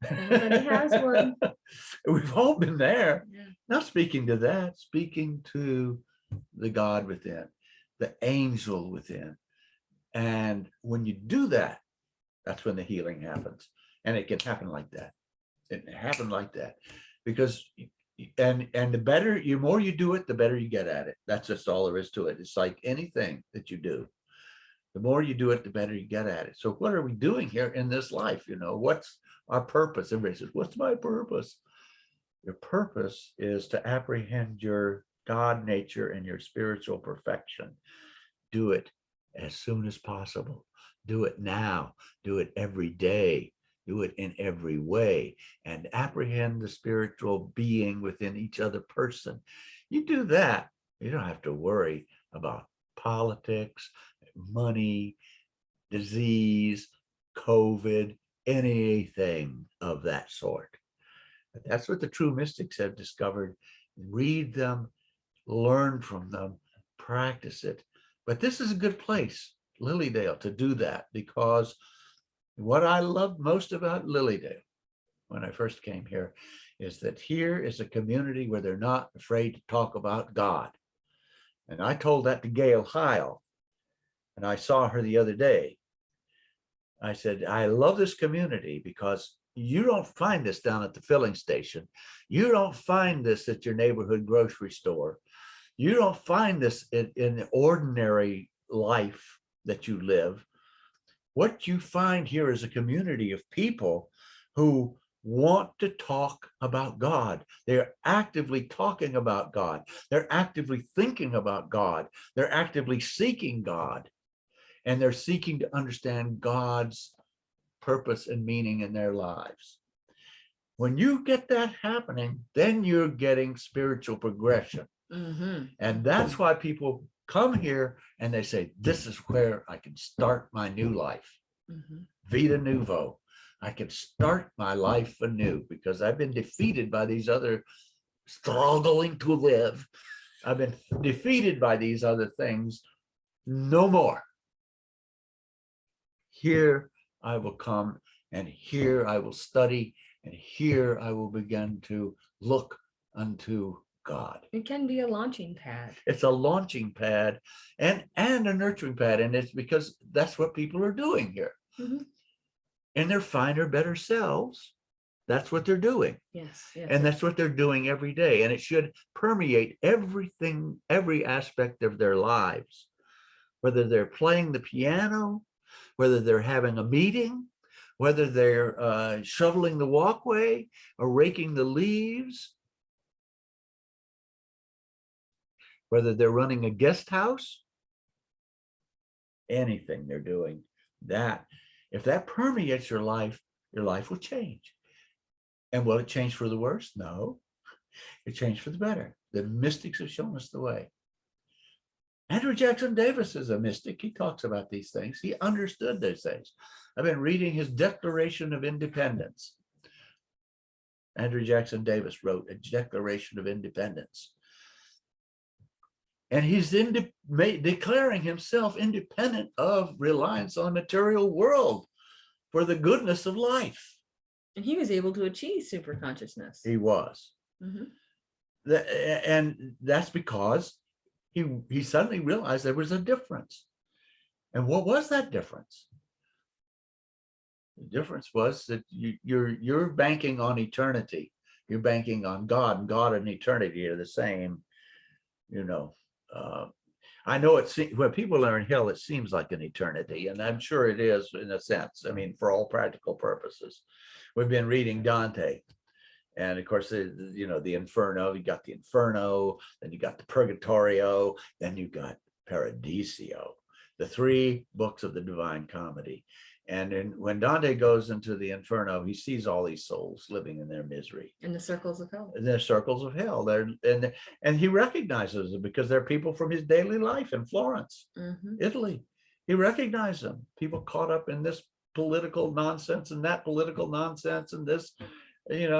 Everybody has one. We've all been there. Not speaking to that, speaking to the God within, the angel within. And when you do that, that's when the healing happens. And it can happen like that. It can happen like that. Because and the more you do it, the better you get at it. That's just all there is to it. It's like anything that you do. The more you do it, the better you get at it. So what are we doing here in this life? You know, what's our purpose? Everybody says, what's my purpose? Your purpose is to apprehend your God nature and your spiritual perfection. Do it as soon as possible. Do it now. Do it every day. Do it in every way, and apprehend the spiritual being within each other person. You do that, you don't have to worry about politics, money, disease, COVID, anything of that sort. But that's what the true mystics have discovered. Read them, learn from them, practice it. But this is a good place, Lilydale, to do that, because what I loved most about Lilydale when I first came here is that here is a community where they're not afraid to talk about God. And I told that to Gail Heil, and I saw her the other day. I said, I love this community because you don't find this down at the filling station. You don't find this at your neighborhood grocery store. You don't find this in the ordinary life that you live. What you find here is a community of people who want to talk about God. They're actively talking about God. They're actively thinking about God. They're actively seeking God. And they're seeking to understand God's purpose and meaning in their lives. When you get that happening, then you're getting spiritual progression. Mm-hmm. And that's why people come here and they say, this is where I can start my new life. Mm-hmm. Vita Nuvo. I can start my life anew because I've been defeated by these other struggling to live. I've been defeated by these other things. No more. Here I will come, and here I will study, and here I will begin to look unto God. It can be a launching pad. It's a launching pad and a nurturing pad. And it's because that's what people are doing here. Mm-hmm. In their finer, better selves. That's what they're doing. Yes, yes. And that's what they're doing every day. And it should permeate everything, every aspect of their lives, whether they're playing the piano, whether they're having a meeting, whether they're shoveling the walkway or raking the leaves, whether they're running a guest house, anything they're doing, that if that permeates your life will change. And will it change for the worse? No, it changed for the better. The mystics have shown us the way. Andrew Jackson Davis is a mystic. He talks about these things. He understood those things. I've been reading his Declaration of Independence. Andrew Jackson Davis wrote a Declaration of Independence. And he's declaring himself independent of reliance on the material world for the goodness of life. And he was able to achieve super consciousness. He was. Mm-hmm. And that's because he suddenly realized there was a difference. And what was that difference? The difference was that you're banking on eternity. You're banking on God, and God and eternity are the same. I know when people are in hell, it seems like an eternity, and I'm sure it is in a sense. I mean, for all practical purposes. We've been reading Dante, and of course, the Inferno. You got the Inferno, then you got the Purgatorio, then you got Paradiso, the 3 books of the Divine Comedy. And when Dante goes into the Inferno, he sees all these souls living in their misery. In the circles of hell. In the circles of hell. And he recognizes them because they're people from his daily life in Florence, mm-hmm. Italy. He recognized them. People caught up in this political nonsense and that political nonsense and this,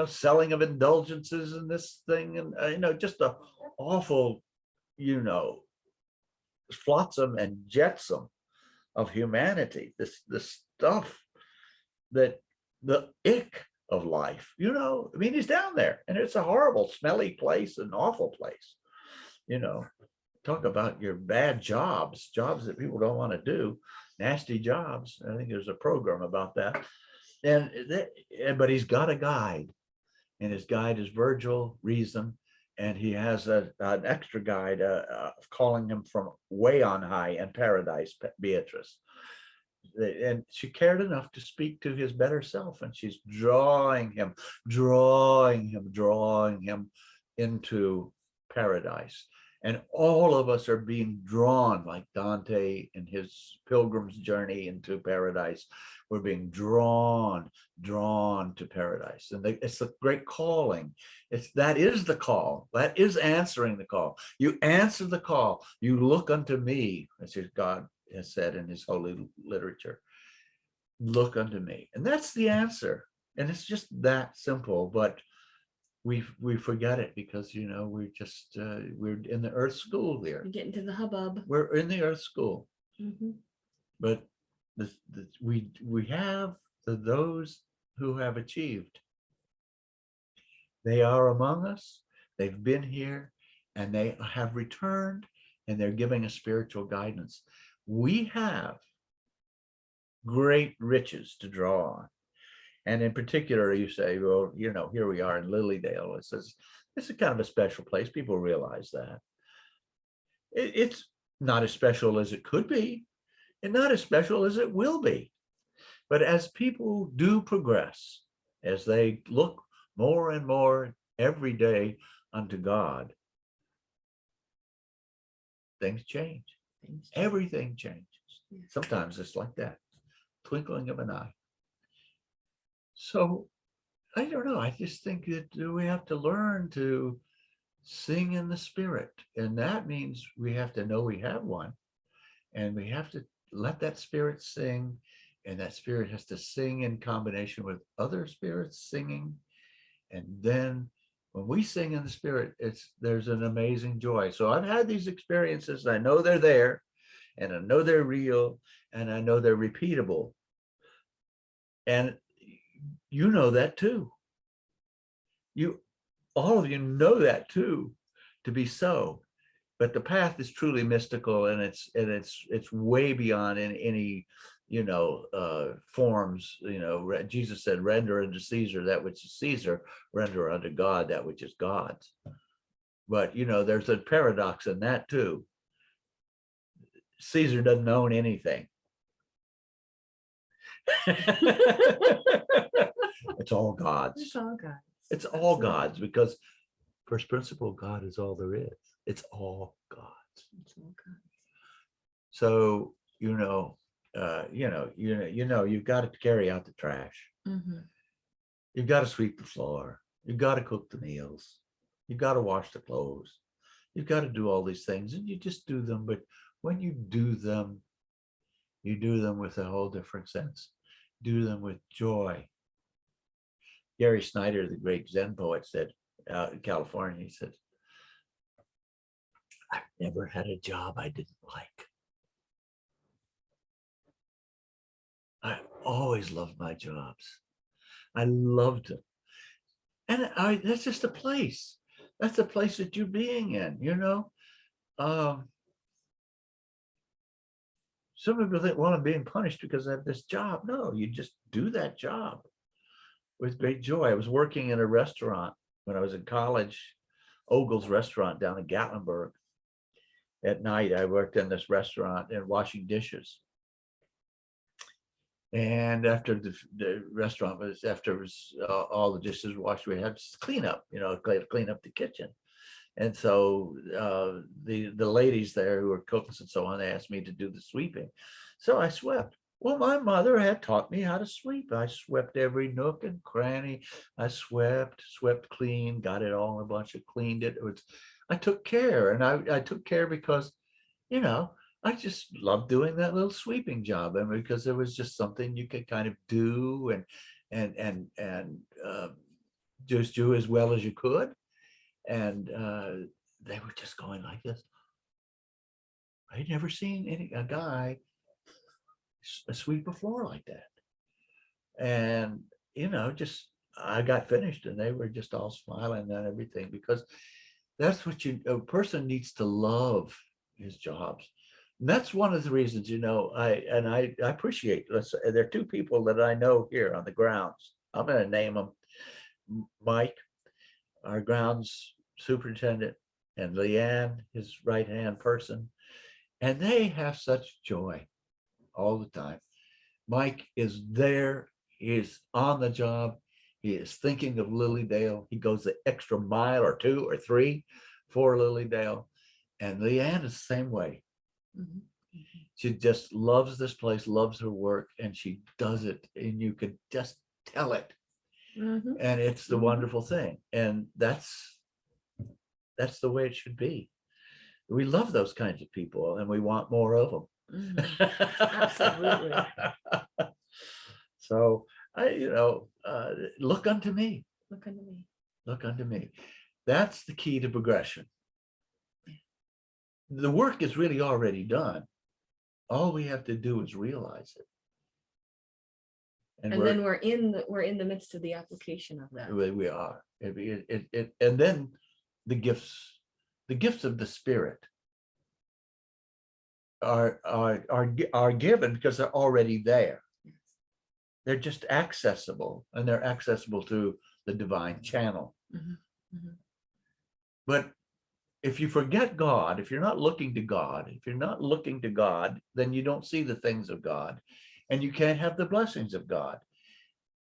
selling of indulgences and this thing. And, just a awful, flotsam and jetsam of humanity, this stuff that the ick of life, he's down there and it's a horrible, smelly place, an awful place. Talk about your bad jobs that people don't want to do, nasty jobs. I think there's a program about that. But he's got a guide, and his guide is Virgil Reason. And he has an extra guide calling him from way on high in paradise, Beatrice. And she cared enough to speak to his better self, and she's drawing him into paradise. And all of us are being drawn, like Dante in his pilgrim's journey into paradise. We're being drawn to paradise. And it's a great calling. That is the call. That is answering the call. You answer the call. You look unto me, as God has said in his holy literature. Look unto me. And that's the answer. And it's just that simple. But we forget it because we're just we're in the earth school here. You're getting to the hubbub. We're in the earth school. Mm-hmm. But we have those who have achieved. They are among us. They've been here and they have returned and they're giving us spiritual guidance. We have great riches to draw on. And in particular, you say, well, you know, here we are in Lilydale. It says, this is kind of a special place. People realize that. It's not as special as it could be and not as special as it will be. But as people do progress, as they look more and more every day unto God, things change. Everything changes. Sometimes it's like that, twinkling of an eye. So I don't know. I just think that we have to learn to sing in the spirit. And that means we have to know we have one. And we have to let that spirit sing. And that spirit has to sing in combination with other spirits singing. And then when we sing in the spirit, there's an amazing joy. So I've had these experiences. I know they're there, and I know they're real, and I know they're repeatable. And you know that too. All of you know that too, to be so. But the path is truly mystical, and it's way beyond any forms. Jesus said, render unto Caesar that which is Caesar, render unto God that which is God's. But there's a paradox in that too. Caesar doesn't own anything. It's all God's. It's all God's. It's all God's, because first principle, God is all there is. It's all God's. It's all God's. So you've got to carry out the trash. Mm-hmm. You've got to sweep the floor. You've got to cook the meals. You've got to wash the clothes. You've got to do all these things, and you just do them. But when you do them with a whole different sense. Do them with joy. Gary Snyder, the great Zen poet, said out in California, he said, I've never had a job I didn't like. I always loved my jobs. I loved them. And that's just a place. That's a place that you're being in, Some people think, well, I'm being punished because I have this job. No, you just do that job with great joy. I was working in a restaurant when I was in college, Ogle's restaurant down in Gatlinburg. At night, I worked in this restaurant and washing dishes. And after the restaurant was, all the dishes washed, we had to clean up, clean up the kitchen. And so the ladies there who were cooks and so on, they asked me to do the sweeping. So I swept. Well, my mother had taught me how to sweep. I swept every nook and cranny. I swept clean, got it all in a bunch, cleaned it. I took care, and I took care because, I just loved doing that little sweeping job, and because there was just something you could kind of do and just do as well as you could. And they were just going like this. I'd never seen a guy sweep a floor like that. And, I got finished and they were just all smiling and everything, because that's what a person needs to love his jobs. And that's one of the reasons, I appreciate, there are two people that I know here on the grounds. I'm going to name them. Mike, our grounds superintendent, and Leanne, his right-hand person, and they have such joy all the time. Mike is there, he is on the job, he is thinking of Lilydale, he goes the extra mile or 2 or 3 for Lilydale, and Leanne is the same way. Mm-hmm. She just loves this place, loves her work, and she does it, and you can just tell it. Mm-hmm. And it's the wonderful thing, and that's the way it should be. We love those kinds of people, and we want more of them. Mm-hmm. Absolutely. So look unto me. Look unto me. Look unto me. That's the key to progression. The work is really already done. All we have to do is realize it. And then we're in the midst of the application of that. We are. And then the gifts of the Spirit are given because they're already there. Yes. They're just accessible, and they're accessible through the divine channel. Mm-hmm. Mm-hmm. But if you forget God, if you're not looking to God, then you don't see the things of God, and you can't have the blessings of God.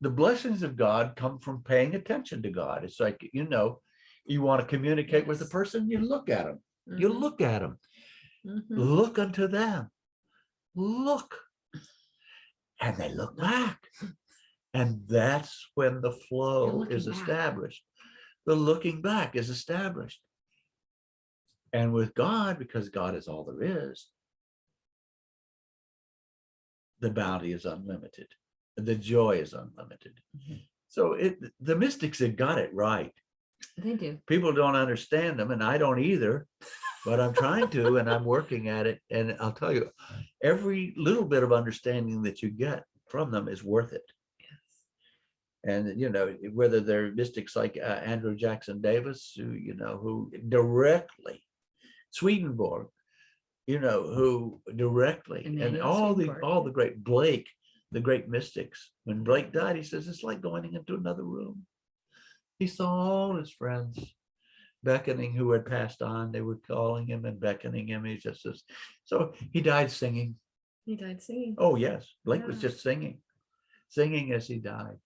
The blessings of God come from paying attention to God. It's like, you want to communicate with a person, you look at them. Mm-hmm. You look at them. Mm-hmm. Look unto them. Look. And they look back. And that's when the flow is established. The looking back is established. And with God, because God is all there is, the bounty is unlimited. The joy is unlimited. Mm-hmm. So the mystics have got it right. They do. People don't understand them, and I don't either, but I'm trying to, and I'm working at it. And I'll tell you, every little bit of understanding that you get from them is worth it. And whether they're mystics like Andrew Jackson Davis, who directly, Swedenborg, who directly, and all the great Blake, the great mystics. When Blake died, he says it's like going into another room. He saw all his friends beckoning who had passed on. They were calling him and beckoning him. He just says, so he died singing. He died singing. Oh yes, Blake was just singing as he died.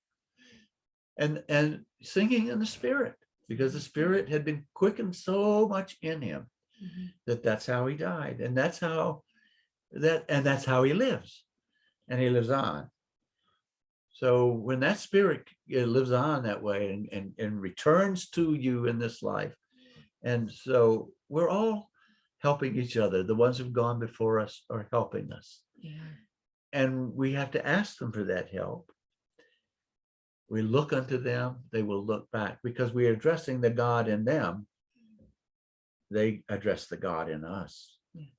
And singing in the Spirit, because the Spirit had been quickened so much in him that's how he died. And that's how he lives. And he lives on. So when that Spirit lives on that way and returns to you in this life, and so we're all helping each other. The ones who've gone before us are helping us. Yeah. And we have to ask them for that help. We look unto them, they will look back, because we are addressing the God in them. They address the God in us. Yes.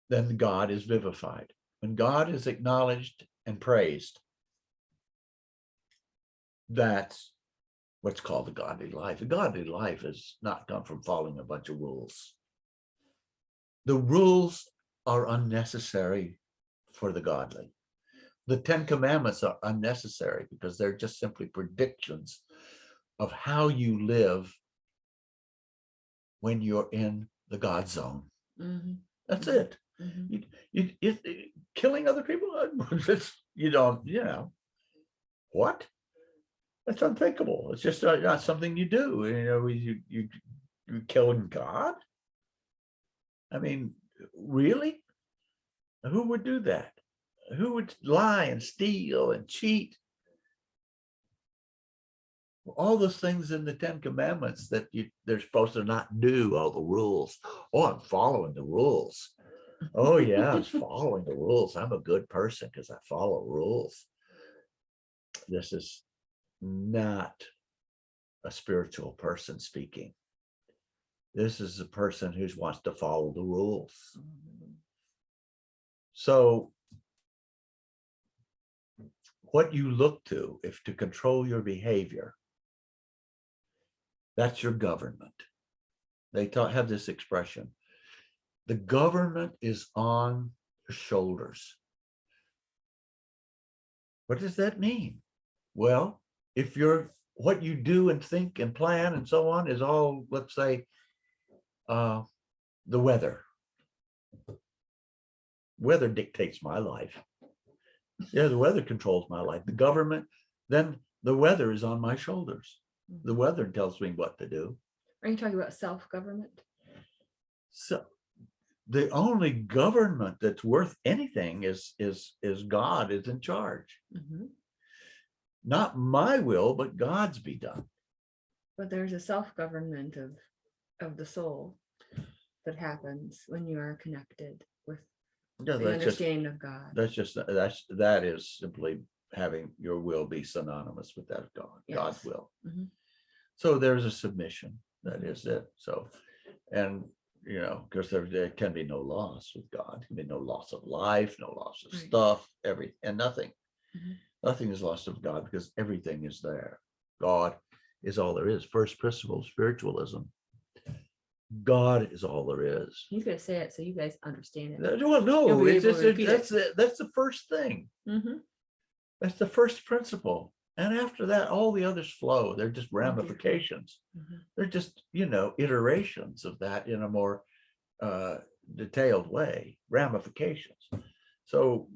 Then God is vivified. When God is acknowledged and praised, that's what's called the godly life. The godly life has not come from following a bunch of rules. The rules are unnecessary for the godly. The 10 Commandments are unnecessary because they're just simply predictions of how you live when you're in the God zone. Mm-hmm. That's it. Mm-hmm. You killing other people, what? That's unthinkable. It's just not something you do. You killing God? I mean, really? Who would do that? Who would lie and steal and cheat? All those things in the 10 Commandments that they're supposed to not do, all the rules. Oh, I'm following the rules. Oh yeah, I'm following the rules. I'm a good person because I follow rules. This is not a spiritual person speaking. This is a person who wants to follow the rules. So what you look to, if to control your behavior, that's your government. They have this expression. The government is on your shoulders. What does that mean? Well, if what you do and think and plan and so on is all, let's say, the weather. Weather dictates my life. Yeah, the weather controls my life. The government, then the weather is on my shoulders. The weather tells me what to do. Are you talking about self-government? So the only government that's worth anything is God is in charge. Mm-hmm. Not my will, but God's be done. But there's a self-government of the soul that happens when you are connected with the understanding of God. That is simply having your will be synonymous with that of God, yes. God's will. Mm-hmm. So there's a submission. That is it. So, and because there can be no loss with God. There can be no loss of life, no loss of stuff, and nothing. Mhm. Nothing is lost of God because everything is there. God is all there is. First principle of spiritualism. God is all there is. He's gonna say it so you guys understand it. Well, You'll no, be it's able to just repeat that's the first thing. Mhm. That's the first principle. And after that, all the others flow. They're just ramifications. Mhm. They're just, iterations of that in a more detailed way, ramifications. So,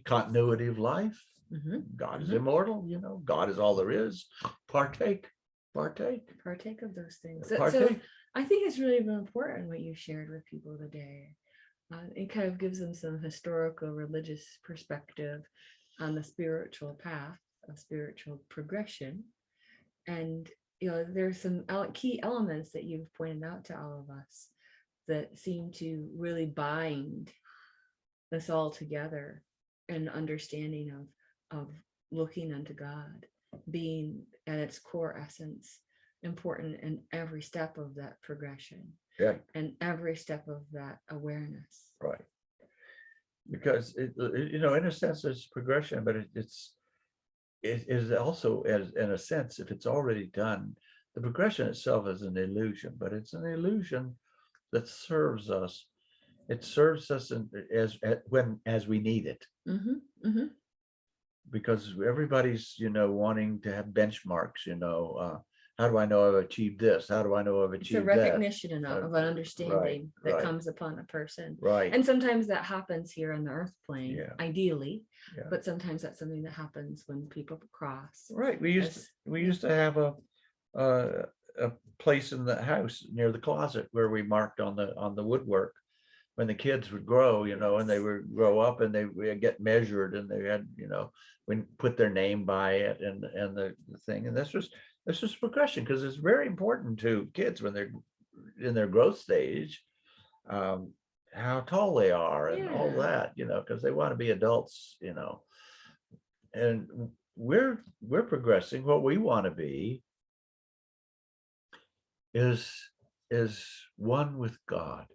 continuity of life. Mhm. God is Mhm. immortal, God is all there is. Partake. Partake of those things. So Partake. I think it's really important what you shared with people today. It kind of gives them some historical religious perspective on the spiritual path of spiritual progression. And there's some key elements that you've pointed out to all of us that seem to really bind us all together in understanding of looking unto God, being at its core essence important in every step of that progression. Yeah. And every step of that awareness. Right. Because in a sense it's progression, but it is also, as in a sense, if it's already done, the progression itself is an illusion, but it's an illusion that serves us. It serves us as we need it. Mm-hmm, mm-hmm. Because everybody's wanting to have benchmarks. How do I know I've achieved this? How do I know I've It's a achieved recognition that? of an understanding that right. comes upon a person. Right. And sometimes that happens here on the earth plane, Yeah. ideally, Yeah. but sometimes that's something that happens when people cross. Right. We used to have a place in the house near the closet where we marked on the woodwork when the kids would grow, and they would grow up and they would get measured, and they had, when put their name by it and the thing. And this was progression, because it's very important to kids when they're in their growth stage, how tall they are and all that, because they want to be adults, and we're progressing. What we want to be is one with God.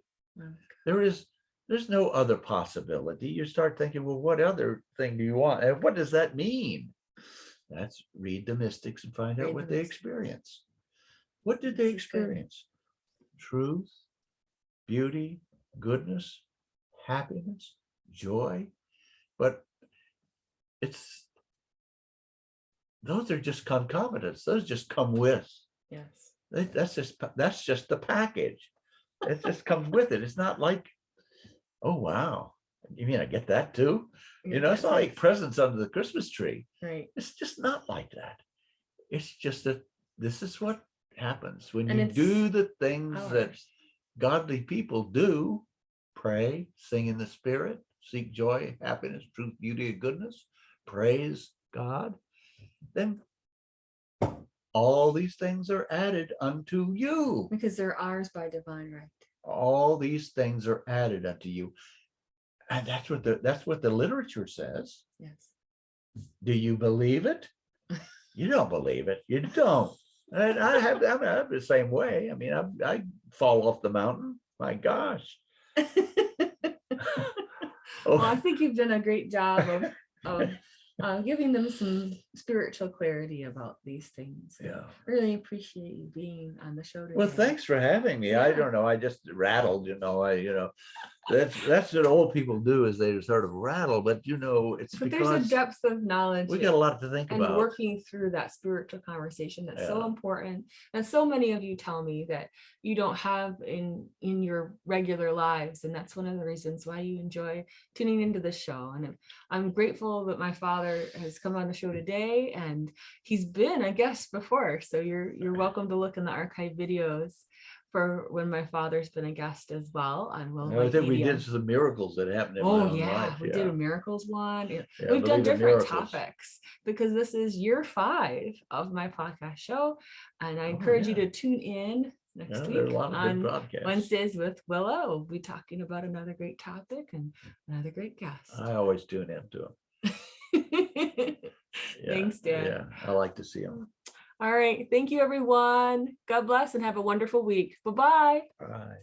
There's no other possibility. You start thinking, well, what other thing do you want? And what does that mean? That's read the mystics and find out what they experience. What did they experience? Truth, beauty, goodness, happiness, joy. But those are just concomitants. Those just come with. Yes. That's just the package. It just comes with it. It's not like, oh wow, you mean I get that too? It's not like presents under the Christmas tree. Right. It's just not like that. It's just that this is what happens when you do the things that godly people do: pray, sing in the spirit, seek joy, happiness, truth, beauty, and goodness, praise God. Then all these things are added unto you. Because they're ours by divine right. All these things are added unto you. And that's what the literature says. Yes. Do you believe it? You don't believe it. You don't. And I'm the same way. I mean, I fall off the mountain. My gosh. Well, I think you've done a great job of giving them some spiritual clarity about these things. Yeah. Really appreciate you being on the show today. Well, thanks for having me. Yeah. I don't know. I just rattled, that's what old people do, is they sort of rattle, but it's but because there's a depth of knowledge. We got a lot to think and about. Working through that spiritual conversation that's so important. And so many of you tell me that you don't have in your regular lives. And that's one of the reasons why you enjoy tuning into the show. And I'm grateful that my father has come on the show today, and he's been a guest before. So you're welcome to look in the archive videos for when my father's been a guest as well on Willa. I think we did some miracles that happened in my own life. We did a miracles one. Yeah, we've done different topics because this is year 5 of my podcast show, and I encourage you to tune in next week on Wednesdays with Willa. We'll be talking about another great topic and another great guest. I always tune in to him. Thanks, Dan. Yeah, I like to see him. All right. Thank you, everyone. God bless and have a wonderful week. Bye-bye. Bye.